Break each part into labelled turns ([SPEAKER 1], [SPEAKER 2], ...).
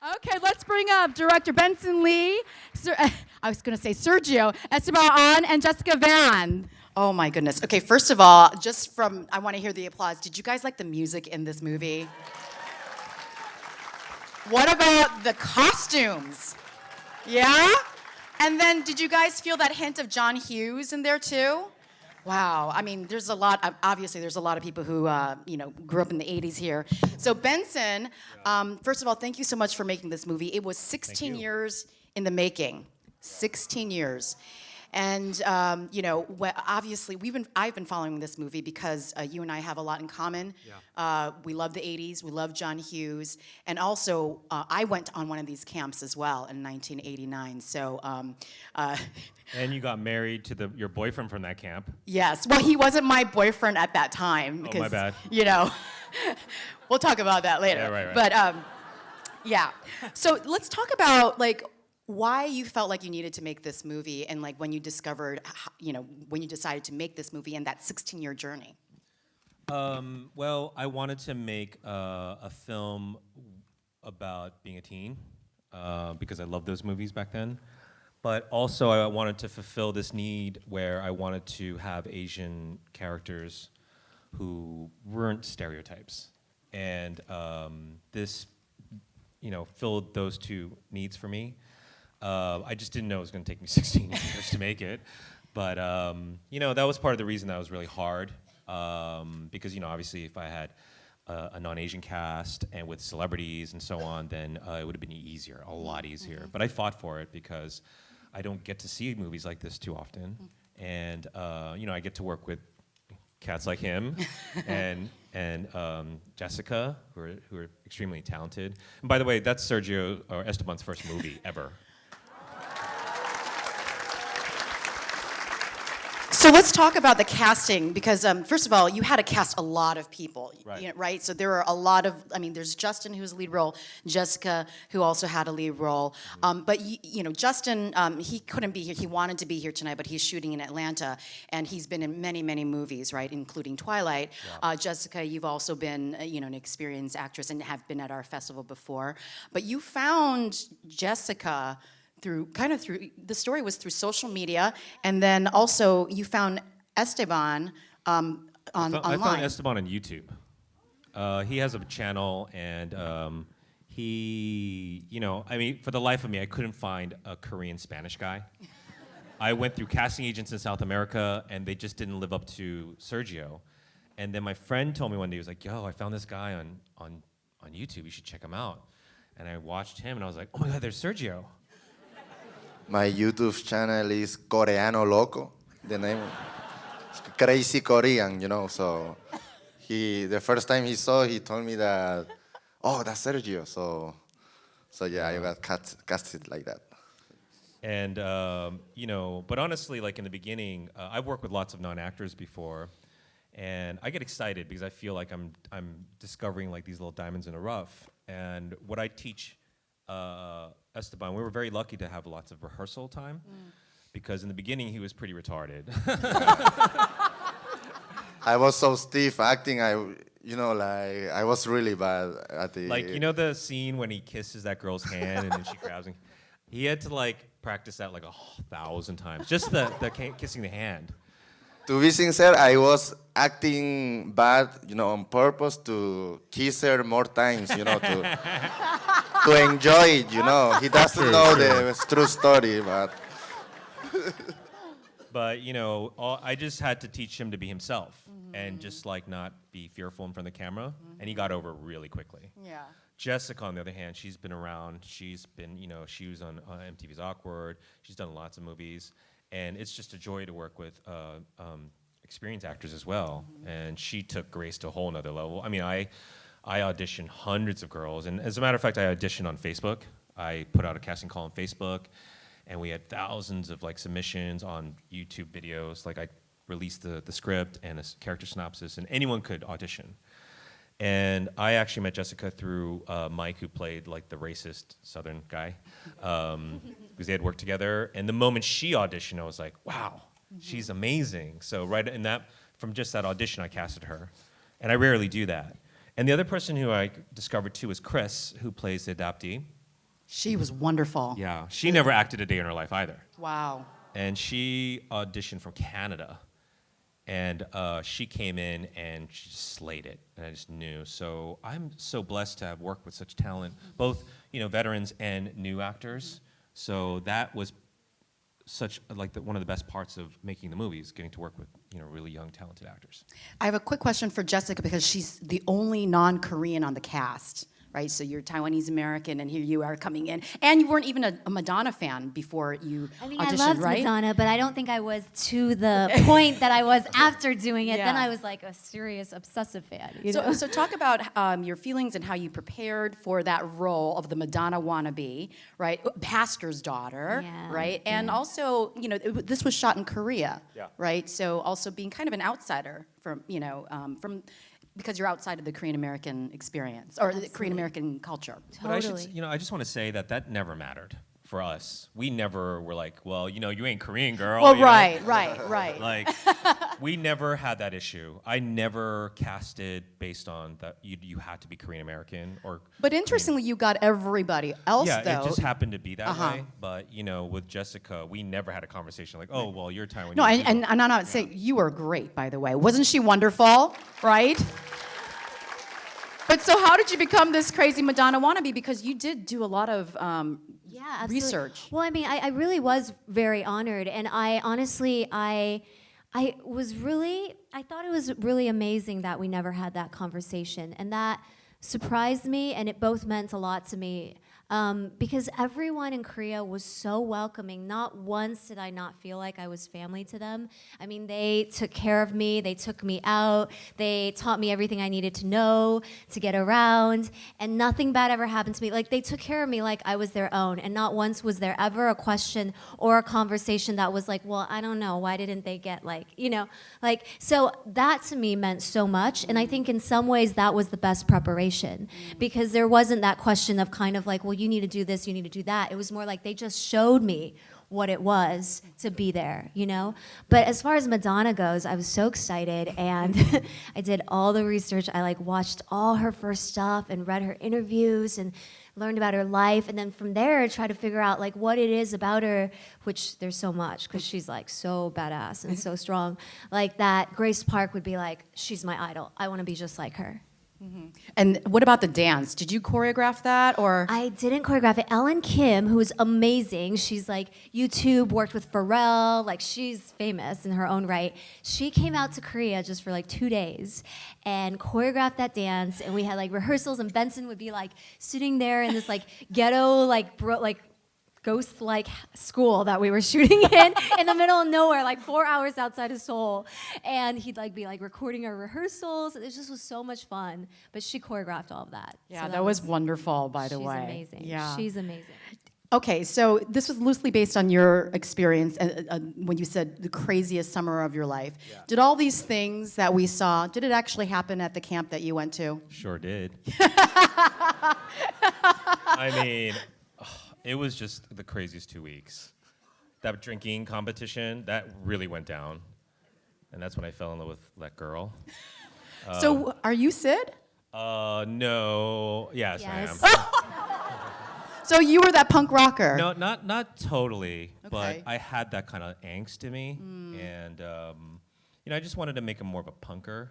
[SPEAKER 1] Okay, let's bring up director Benson Lee, I was going to say Sergio, Esteban Ahn, and Jessika Van. Oh my goodness. Okay, first of all, I want to hear the applause. Did you guys like the music in this movie? What about the costumes? Yeah? And then did you guys feel that hint of John Hughes in there too? Wow, I mean, obviously there's a lot of people who, grew up in the 80s here. So Benson, first of all, thank you so much for making this movie. It was 16 years in the making, 16 years. And, obviously I've been following this movie because you and I have a lot in common. Yeah. We love the 80s, we love John Hughes. And also, I went on one of these camps as well in 1989, so.
[SPEAKER 2] And you got married to your boyfriend from that camp.
[SPEAKER 1] Yes, well, he wasn't my boyfriend at that time. Because,
[SPEAKER 2] my bad.
[SPEAKER 1] We'll talk about that later.
[SPEAKER 2] Yeah, right.
[SPEAKER 1] But, yeah. So let's talk about, why you felt like you needed to make this movie and when you discovered, when you decided to make this movie and that 16-year journey.
[SPEAKER 2] Well, I wanted to make a film about being a teen because I loved those movies back then. But also I wanted to fulfill this need where I wanted to have Asian characters who weren't stereotypes. And this, filled those two needs for me. I just didn't know it was going to take me 16 years to make it. But, that was part of the reason that was really hard. Because, obviously if I had a non-Asian cast and with celebrities and so on, then it would have been easier, a lot easier. But I fought for it because I don't get to see movies like this too often. And, I get to work with cats like him and Jessika, who are extremely talented. And by the way, that's Sergio or Esteban's first movie ever.
[SPEAKER 1] So let's talk about the casting because, first of all, you had to cast a lot of people,
[SPEAKER 2] right?
[SPEAKER 1] Right? So there are a lot of, there's Justin who's a lead role, Jessika who also had a lead role. But, Justin, he couldn't be here. He wanted to be here tonight, but he's shooting in Atlanta, and he's been in many, many movies, right, including Twilight. Yeah. Jessika, you've also been, an experienced actress and have been at our festival before. But you found Jessika the story was through social media, and then also you found Esteban online.
[SPEAKER 2] I found Esteban on YouTube. He has a channel, and he, for the life of me, I couldn't find a Korean Spanish guy. I went through casting agents in South America, and they just didn't live up to Sergio. And then my friend told me one day, he was like, yo, I found this guy on YouTube, you should check him out. And I watched him, and I was like, oh my God, there's Sergio.
[SPEAKER 3] My YouTube channel is Coreano Loco. The name is Crazy Korean, So the first time he saw, he told me that, oh, that's Sergio. So yeah, I got casted like that.
[SPEAKER 2] And but honestly, in the beginning, I've worked with lots of non-actors before, and I get excited because I feel like I'm discovering these little diamonds in the rough. And what I teach. Esteban, we were very lucky to have lots of rehearsal time because in the beginning he was pretty retarded.
[SPEAKER 3] I was so stiff acting. I was really bad at the.
[SPEAKER 2] The scene when he kisses that girl's hand and then she grabs him. He had to practice that 1,000 times, just the kissing the hand.
[SPEAKER 3] To be sincere, I was acting bad, on purpose to kiss her more times, to enjoy it, He doesn't know the true story, but.
[SPEAKER 2] But, I just had to teach him to be himself and just not be fearful in front of the camera. And he got over it really quickly.
[SPEAKER 1] Yeah.
[SPEAKER 2] Jessika, on the other hand, she's been around. She's been, she was on MTV's Awkward. She's done lots of movies. And it's just a joy to work with experienced actors as well. And she took Grace to a whole nother level. I auditioned hundreds of girls. And as a matter of fact, I auditioned on Facebook. I put out a casting call on Facebook. And we had thousands of submissions on YouTube videos. I released the script and a character synopsis, and anyone could audition. And I actually met Jessika through Mike, who played the racist Southern guy, because they had worked together. And the moment she auditioned, I was like, wow, she's amazing. So from just that audition, I casted her. And I rarely do that. And the other person who I discovered too is Chris, who plays the adoptee.
[SPEAKER 1] She was wonderful.
[SPEAKER 2] Yeah, she never acted a day in her life either.
[SPEAKER 1] Wow.
[SPEAKER 2] And she auditioned from Canada. And she came in and she just slayed it, and I just knew. So I'm so blessed to have worked with such talent, both veterans and new actors. So that was such one of the best parts of making the movies, getting to work with really young, talented actors.
[SPEAKER 1] I have a quick question for Jessika because she's the only non-Korean on the cast, right? So you're Taiwanese American, and here you are coming in, and you weren't even a Madonna fan before you auditioned,
[SPEAKER 4] I loved
[SPEAKER 1] right?
[SPEAKER 4] Madonna, but I don't think I was to the point that I was after doing it.
[SPEAKER 1] Yeah.
[SPEAKER 4] Then I was like a serious obsessive fan.
[SPEAKER 1] So talk about your feelings and how you prepared for that role of the Madonna wannabe, right? Pastor's daughter,
[SPEAKER 4] Yeah,
[SPEAKER 1] right? And also, this was shot in Korea,
[SPEAKER 2] Yeah.
[SPEAKER 1] right? So also being kind of an outsider from because you're outside of the Korean American experience or the Korean American culture.
[SPEAKER 2] But I
[SPEAKER 4] Totally.
[SPEAKER 2] I just want to say that never mattered for us. We never were like, well, you ain't Korean, girl.
[SPEAKER 1] Well,
[SPEAKER 2] you know?
[SPEAKER 1] right.
[SPEAKER 2] Like, we never had that issue. I never casted based on that you had to be Korean American or.
[SPEAKER 1] But interestingly, you got everybody else,
[SPEAKER 2] Yeah,
[SPEAKER 1] though.
[SPEAKER 2] it just happened to be that way. But with Jessika, we never had a conversation like, oh, well, you're Taiwanese.
[SPEAKER 1] No, and I'm not saying you were great, by the way. Wasn't she wonderful, right? But so how did you become this crazy Madonna wannabe? Because you did do a lot of
[SPEAKER 4] Yeah, absolutely.
[SPEAKER 1] research.
[SPEAKER 4] Well, I really was very honored, and I honestly, I thought it was really amazing that we never had that conversation, and that surprised me, and it both meant a lot to me. Because everyone in Korea was so welcoming. Not once did I not feel like I was family to them. I mean, they took care of me, they took me out, they taught me everything I needed to know to get around, and nothing bad ever happened to me. Like, they took care of me like I was their own, and not once was there ever a question or a conversation that was like, well, I don't know, why didn't they get so that to me meant so much, and I think in some ways that was the best preparation, because there wasn't that question of kind of like, well, you need to do this, you need to do that. It was more like they just showed me what it was to be there, But as far as Madonna goes, I was so excited, and I did all the research. I watched all her first stuff and read her interviews and learned about her life, and then from there try to figure out what it is about her, which there's so much, because she's so badass and so strong. Like that Grace Park would be like, she's my idol. I want to be just like her.
[SPEAKER 1] And what about the dance? Did you choreograph that, or?
[SPEAKER 4] I didn't choreograph it. Ellen Kim, who is amazing, she's YouTube, worked with Pharrell, she's famous in her own right. She came out to Korea just for 2 days and choreographed that dance, and we had rehearsals, and Benson would be sitting there in this ghetto ghost-like school that we were shooting in the middle of nowhere, 4 hours outside of Seoul, and he'd be recording our rehearsals. It just was so much fun. But she choreographed all of that.
[SPEAKER 1] Yeah,
[SPEAKER 4] So
[SPEAKER 1] that was wonderful, by the way.
[SPEAKER 4] She's amazing.
[SPEAKER 1] Yeah.
[SPEAKER 4] She's amazing.
[SPEAKER 1] Okay, so this was loosely based on your experience when you said the craziest summer of your life. Yeah. Did all these things that we saw, did it actually happen at the camp that you went to?
[SPEAKER 2] Sure did. I mean, it was just the craziest 2 weeks. That drinking competition, that really went down. And that's when I fell in love with that girl.
[SPEAKER 1] So are you Sid?
[SPEAKER 2] No. Yes,
[SPEAKER 4] Yes.
[SPEAKER 2] I am.
[SPEAKER 1] So you were that punk rocker?
[SPEAKER 2] No, not totally,
[SPEAKER 1] Okay.
[SPEAKER 2] but I had that kind of angst in me, and I just wanted to make him more of a punker.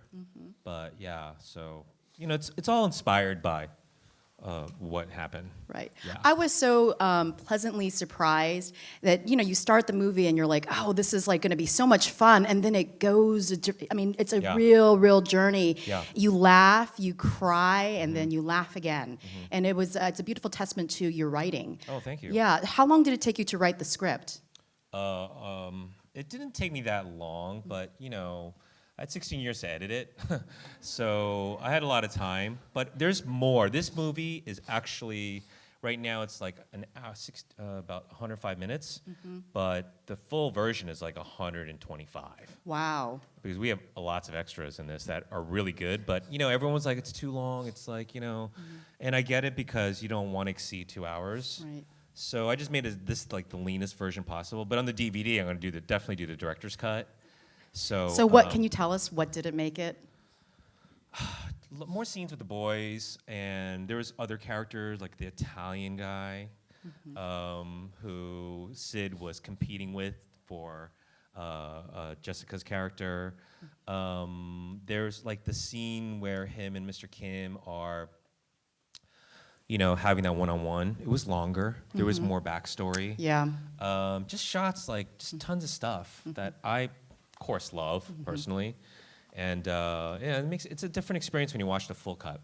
[SPEAKER 2] But yeah, so it's all inspired by what happened.
[SPEAKER 1] Right.
[SPEAKER 2] Yeah.
[SPEAKER 1] I was so pleasantly surprised that you start the movie and you're like, oh, this is going to be so much fun, and then it goes. It's a
[SPEAKER 2] Yeah.
[SPEAKER 1] real journey.
[SPEAKER 2] Yeah.
[SPEAKER 1] You laugh, you cry, and then you laugh again, and it's a beautiful testament to your writing.
[SPEAKER 2] Oh, thank you.
[SPEAKER 1] Yeah. How long did it take you to write the script?
[SPEAKER 2] It didn't take me that long, but I had 16 years to edit it, so I had a lot of time. But there's more. This movie is actually, right now it's an hour, about 105 minutes, but the full version is 125.
[SPEAKER 1] Wow.
[SPEAKER 2] Because we have lots of extras in this that are really good, but everyone's like, it's too long. It's and I get it because you don't want to exceed 2 hours.
[SPEAKER 1] Right.
[SPEAKER 2] So I just made this the leanest version possible. But on the DVD, I'm going to definitely do the director's cut. So
[SPEAKER 1] what can you tell us? What did it make it?
[SPEAKER 2] More scenes with the boys, and there was other characters like the Italian guy. who Sid was competing with for Jessica's character. There's like the scene where him and Mr. Kim are, having that one-on-one. It was longer. There was more backstory.
[SPEAKER 1] Yeah.
[SPEAKER 2] Just shots, like just tons of stuff that I, of course, love personally. And it's a different experience when you watch the full cut.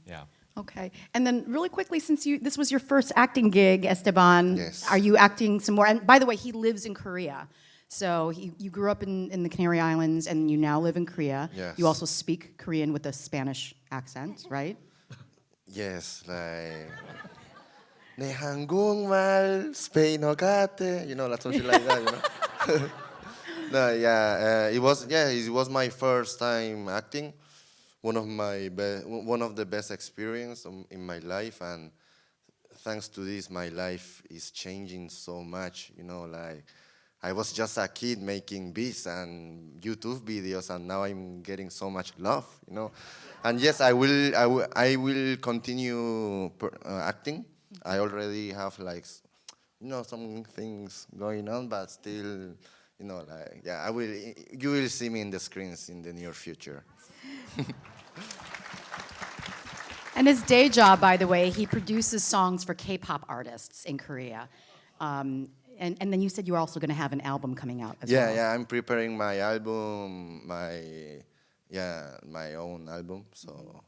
[SPEAKER 2] Yeah.
[SPEAKER 1] Okay. And then really quickly, since this was your first acting gig, Esteban,
[SPEAKER 3] Yes.
[SPEAKER 1] are you acting some more? And by the way, he lives in Korea. So you grew up in the Canary Islands and you now live in Korea.
[SPEAKER 3] Yes.
[SPEAKER 1] You also speak Korean with a Spanish accent, right?
[SPEAKER 3] Yes, like 내 한국말 스페인어 같아, like something like that, No, it was my first time acting. One of the best experience in my life, and thanks to this, my life is changing so much. Like I was just a kid making beats and YouTube videos, and now I'm getting so much love. And yes, I will continue acting. I already have some things going on, but still, you will see me in the screens in the near future.
[SPEAKER 1] And his day job, by the way, he produces songs for K-pop artists in Korea. And then you said you were also going to have an album coming out as well.
[SPEAKER 3] Yeah, I'm preparing my album, my own album. So,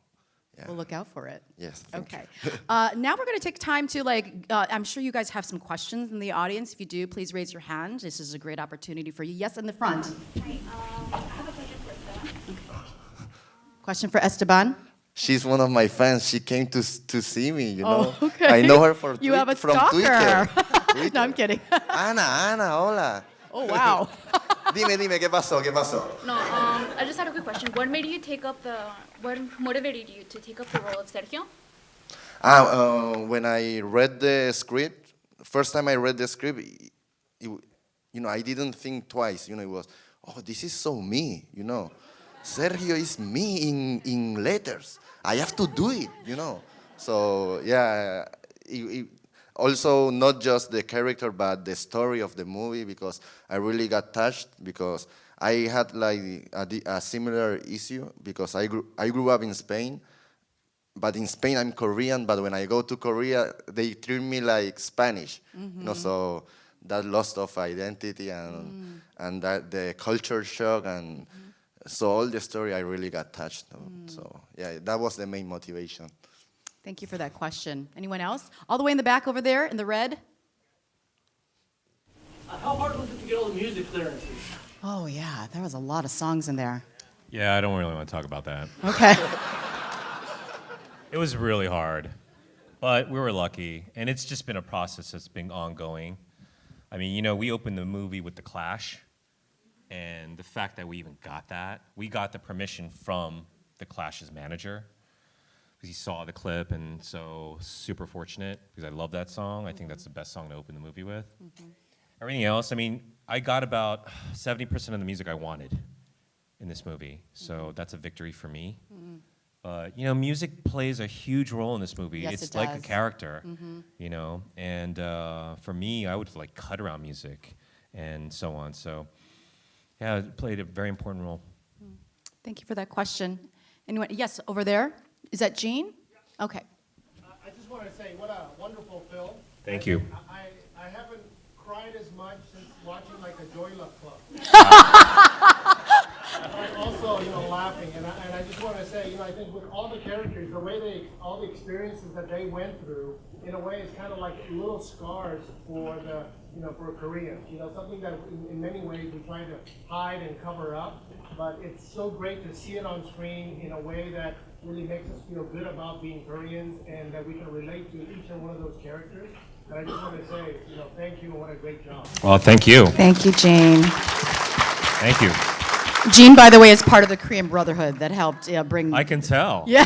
[SPEAKER 3] yeah.
[SPEAKER 1] We'll look out for it.
[SPEAKER 3] Yes. Thank
[SPEAKER 1] Okay. Now we're going to take time to I'm sure you guys have some questions in the audience. If you do, please raise your hand. This is a great opportunity for you. Yes, in the front.
[SPEAKER 5] Hi, I have a question for Esteban.
[SPEAKER 1] Question for Esteban.
[SPEAKER 3] She's one of my fans. She came to see me.
[SPEAKER 1] Oh, okay.
[SPEAKER 3] I know her from
[SPEAKER 1] You have a
[SPEAKER 3] from
[SPEAKER 1] stalker.
[SPEAKER 3] Twitter.
[SPEAKER 1] No, I'm kidding.
[SPEAKER 3] Ana, hola.
[SPEAKER 1] Oh, wow.
[SPEAKER 3] Dime, ¿qué pasó?
[SPEAKER 5] No, I just had a quick question. What motivated you to take up the role of Sergio?
[SPEAKER 3] When I read the script, first time I read the script, I didn't think twice. It was, this is so me. Sergio is me in letters. I have to do it. So yeah. Also, not just the character, but the story of the movie, because I really got touched, because I had a similar issue, because I grew up in Spain, but in Spain I'm Korean, but when I go to Korea, they treat me like Spanish, so that loss of identity and that the culture shock, and so all the story I really got touched. So yeah, that was the main motivation.
[SPEAKER 1] Thank you for that question. Anyone else? All the way in the back over there in the red.
[SPEAKER 6] How hard was it to get all the music clearances?
[SPEAKER 1] Oh, yeah. There was a lot of songs in there.
[SPEAKER 2] Yeah, I don't really want to talk about that.
[SPEAKER 1] Okay.
[SPEAKER 2] It was really hard, but we were lucky, and it's just been a process that's been ongoing. I mean, we opened the movie with The Clash, and the fact that we even got that, we got the permission from The Clash's manager, because he saw the clip, and so super fortunate, because I love that song. I think that's the best song to open the movie with. Everything else, I got about 70% of the music I wanted in this movie, so that's a victory for me. But, music plays a huge role in this movie.
[SPEAKER 1] Yes,
[SPEAKER 2] it's
[SPEAKER 1] it
[SPEAKER 2] like a
[SPEAKER 1] does.
[SPEAKER 2] character, and for me, I would cut around music and so on. So, yeah, it played a very important role.
[SPEAKER 1] Thank you for that question. Anyone? Yes, over there. Is that Jean? Okay.
[SPEAKER 6] I just want to say, what a wonderful film.
[SPEAKER 2] Thank you.
[SPEAKER 6] I haven't cried as much since watching a Joy Luck Club. But also, laughing. And I just want to say, I think with all the characters, the way all the experiences that they went through, in a way, is kind of like little scars for for Koreans. Something that in many ways we try to hide and cover up. But it's so great to see it on screen in a way that really makes us feel good about being Koreans, and that we can relate to each and one of those characters. And I just want to say, thank you and what a great job.
[SPEAKER 2] Well, thank you.
[SPEAKER 1] Thank you, Jean.
[SPEAKER 2] Thank you.
[SPEAKER 1] Jean, by the way, is part of the Korean Brotherhood that helped bring.
[SPEAKER 2] I can tell.
[SPEAKER 1] Yeah.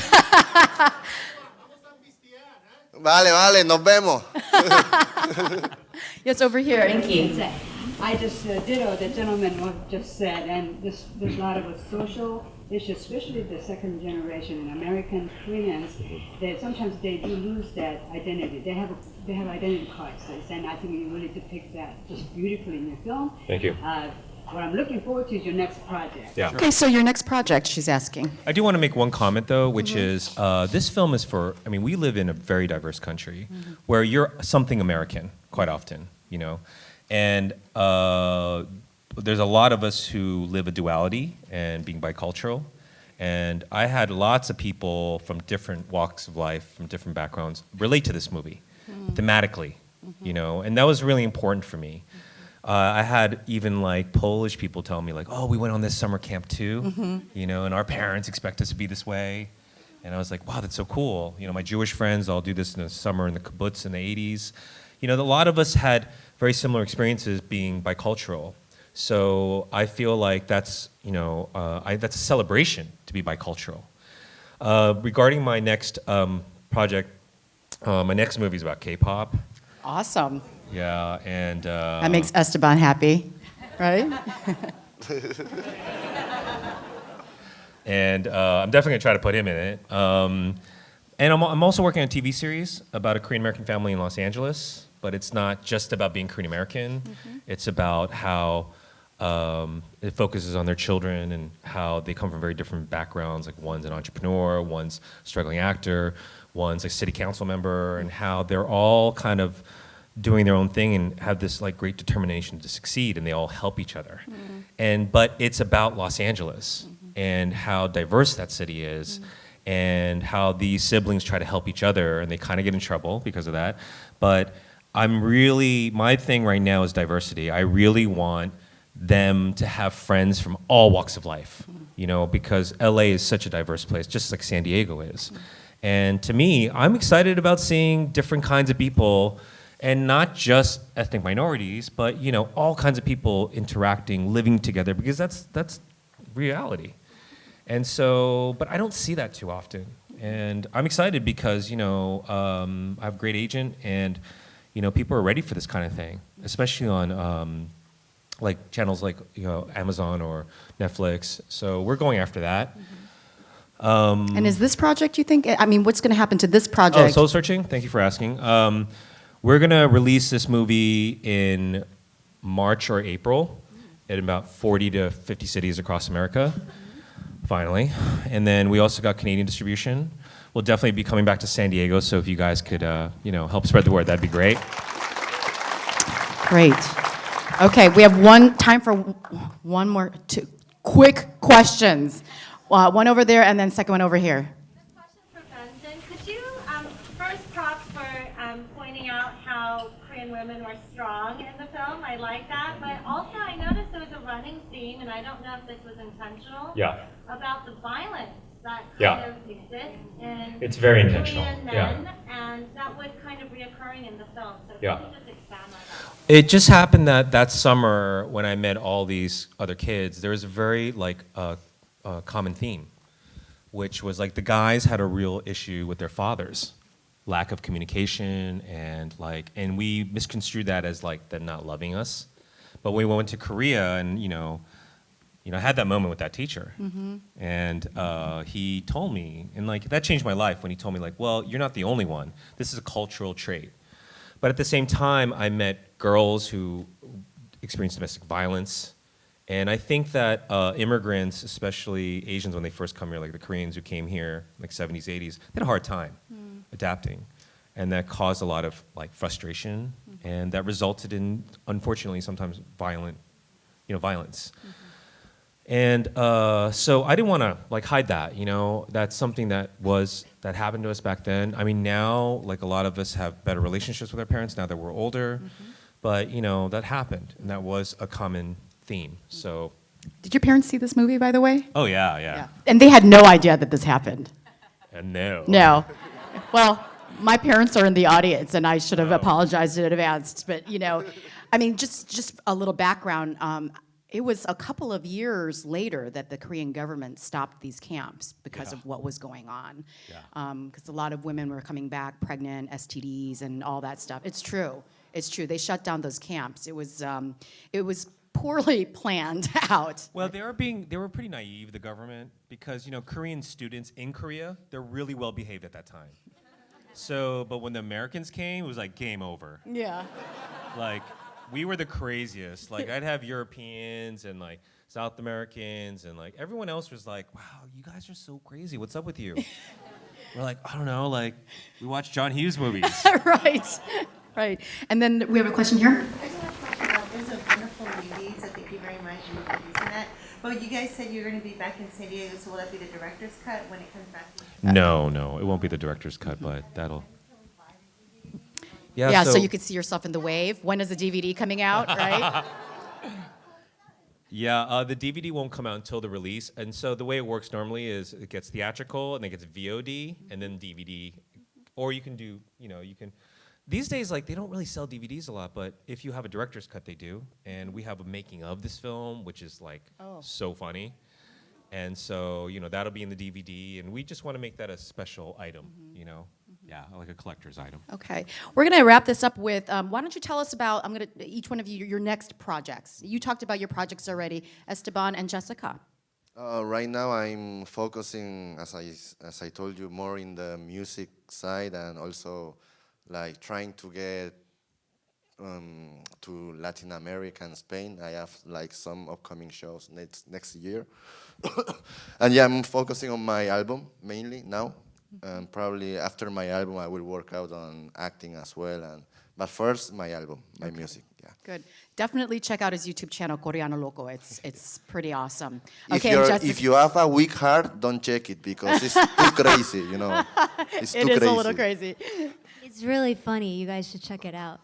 [SPEAKER 3] Vale, nos vemos.
[SPEAKER 1] Yes, over here, Inky.
[SPEAKER 7] I just ditto the gentleman what just said, and there's a lot of social issue, especially the second generation and American Koreans, that sometimes they do lose that identity. They have identity crisis, and I think you really depict that just beautifully in your film.
[SPEAKER 2] Thank you.
[SPEAKER 7] What I'm looking forward to is your next project.
[SPEAKER 2] Yeah.
[SPEAKER 1] Okay, so your next project, she's asking.
[SPEAKER 2] I do want to make one comment though, which is this film is for, I mean, we live in a very diverse country where you're something American quite often, you know, and there's a lot of us who live a duality and being bicultural. And I had lots of people from different walks of life, from different backgrounds, relate to this movie thematically, you know, and that was really important for me. I had even like Polish people tell me like, oh, we went on this summer camp too, you know, and our parents expect us to be this way. And I was like, wow, that's so cool. You know, my Jewish friends all do this in the summer in the kibbutz in the 80s. You know, a lot of us had very similar experiences being bicultural. So I feel like that's, you know, that's a celebration to be bicultural. Regarding my next project, my next movie is about K-pop.
[SPEAKER 1] Awesome.
[SPEAKER 2] Yeah, and
[SPEAKER 1] That makes Esteban happy, right?
[SPEAKER 2] and I'm definitely gonna try to put him in it. And I'm also working on a TV series about a Korean American family in Los Angeles, but it's not just about being Korean American. It's about how it focuses on their children and how they come from very different backgrounds. Like one's an entrepreneur, one's a struggling actor, one's a city council member, and how they're all kind of doing their own thing and have this like great determination to succeed, and they all help each other. But it's about Los Angeles and how diverse that city is, and how these siblings try to help each other, and they kind of get in trouble because of that. But my thing right now is diversity. I really want them to have friends from all walks of life, you know, because LA is such a diverse place, just like San Diego is. And to me, I'm excited about seeing different kinds of people, and not just ethnic minorities, but you know, all kinds of people interacting, living together, because that's reality. And so, but I don't see that too often. And I'm excited because, you know, I have a great agent, and you know, people are ready for this kind of thing, especially on like channels like, you know, Amazon or Netflix. So we're going after that.
[SPEAKER 1] And is this project, you think, I mean, what's going to happen to this project?
[SPEAKER 2] Oh, Soul Searching? Thank you for asking. We're going to release this movie in March or April in about 40 to 50 cities across America, finally. And then we also got Canadian distribution. We'll definitely be coming back to San Diego, so if you guys could, you know, help spread the word, that'd be great.
[SPEAKER 1] Great. Okay, we have time for one more, two quick questions. One over there, and then second one over here.
[SPEAKER 8] This question for Benson. Could you, first props for pointing out how Korean women were strong in the film. I like that. But also I noticed there was a running theme, and I don't know if this was intentional, about the violence that kind of exists in
[SPEAKER 2] It's very intentional.
[SPEAKER 8] Korean men, and that was kind of reoccurring in the film. So if you could just expand on that.
[SPEAKER 2] It just happened that summer when I met all these other kids, there was a very like common theme, which was like the guys had a real issue with their fathers, lack of communication, and we misconstrued that as like them not loving us. But when we went to Korea, and you know, I had that moment with that teacher, and he told me, and like that changed my life when he told me like, well, you're not the only one. This is a cultural trait. But at the same time, I met girls who experienced domestic violence. And I think that immigrants, especially Asians when they first come here, like the Koreans who came here like 70s, 80s, they had a hard time adapting. And that caused a lot of like frustration, and that resulted in, unfortunately, sometimes violence. And so I didn't want to like hide that, you know, that's something that happened to us back then. I mean, now, like a lot of us have better relationships with our parents now that we're older, but you know, that happened, and that was a common theme, so.
[SPEAKER 1] Did your parents see this movie, by the way?
[SPEAKER 2] Oh yeah.
[SPEAKER 1] And they had no idea that this happened?
[SPEAKER 2] No.
[SPEAKER 1] No. Well, my parents are in the audience, and I should have apologized in advance, but you know, I mean, just a little background. It was a couple of years later that the Korean government stopped these camps because of what was going on. Because a lot of women were coming back pregnant, STDs, and all that stuff. It's true. It's true. They shut down those camps. It was poorly planned out.
[SPEAKER 2] Well, they were pretty naive, the government, because Korean students in Korea, they're really well behaved at that time. So, but when the Americans came, it was like game over.
[SPEAKER 1] Yeah.
[SPEAKER 2] Like, we were the craziest. Like, I'd have Europeans and like South Americans, and like everyone else was like, "Wow, you guys are so crazy. What's up with you?" We're like, "I don't know. Like, we watch John Hughes movies."
[SPEAKER 1] Right. Right. And then we have a question here.
[SPEAKER 9] I just want to talk about, those are wonderful movies, so thank you very much for producing that. But you guys said you're going to be back in San Diego, so will that be the director's cut when it comes back?
[SPEAKER 2] No, it won't be the director's cut, but that'll.
[SPEAKER 1] Yeah, so you could see yourself in the wave. When is the DVD coming out, right?
[SPEAKER 2] Yeah, the DVD won't come out until the release, and so the way it works normally is it gets theatrical, and then it gets VOD, and then DVD, or you can do, you can. These days, like, they don't really sell DVDs a lot, but if you have a director's cut, they do, and we have a making of this film, which is like so funny, and so that'll be in the DVD, and we just want to make that a special item, Yeah, like a collector's item.
[SPEAKER 1] Okay. We're going to wrap this up with, why don't you tell us about, each one of you, your next projects. You talked about your projects already, Esteban and Jessika.
[SPEAKER 3] Right now, I'm focusing, as I told you, more in the music side, and also like trying to get to Latin America and Spain. I have like some upcoming shows next year. And yeah, I'm focusing on my album mainly now. Probably after my album, I will work out on acting as well. But first, my album, my music. Yeah.
[SPEAKER 1] Good. Definitely check out his YouTube channel, Coreano Loco. It's pretty awesome.
[SPEAKER 3] If you have a weak heart, don't check it because it's too crazy. It's too crazy.
[SPEAKER 1] It is a little crazy.
[SPEAKER 4] It's really funny. You guys should check it out.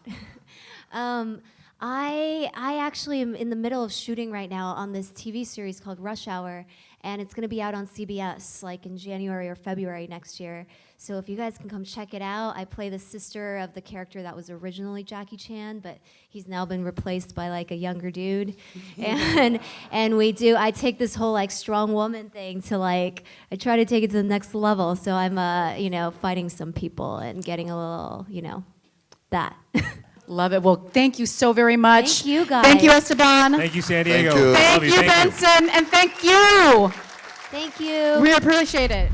[SPEAKER 4] I actually am in the middle of shooting right now on this TV series called Rush Hour, and it's going to be out on CBS like in January or February next year. So if you guys can come check it out, I play the sister of the character that was originally Jackie Chan, but he's now been replaced by like a younger dude. and I take this whole like strong woman thing to like, I try to take it to the next level. So I'm fighting some people and getting a little, that.
[SPEAKER 1] Love it. Well, thank you so very much.
[SPEAKER 4] Thank you, guys.
[SPEAKER 1] Thank you, Esteban.
[SPEAKER 2] Thank you, San Diego.
[SPEAKER 3] Thank you.
[SPEAKER 1] Thank you, Benson. And thank you.
[SPEAKER 4] Thank you.
[SPEAKER 1] We appreciate it.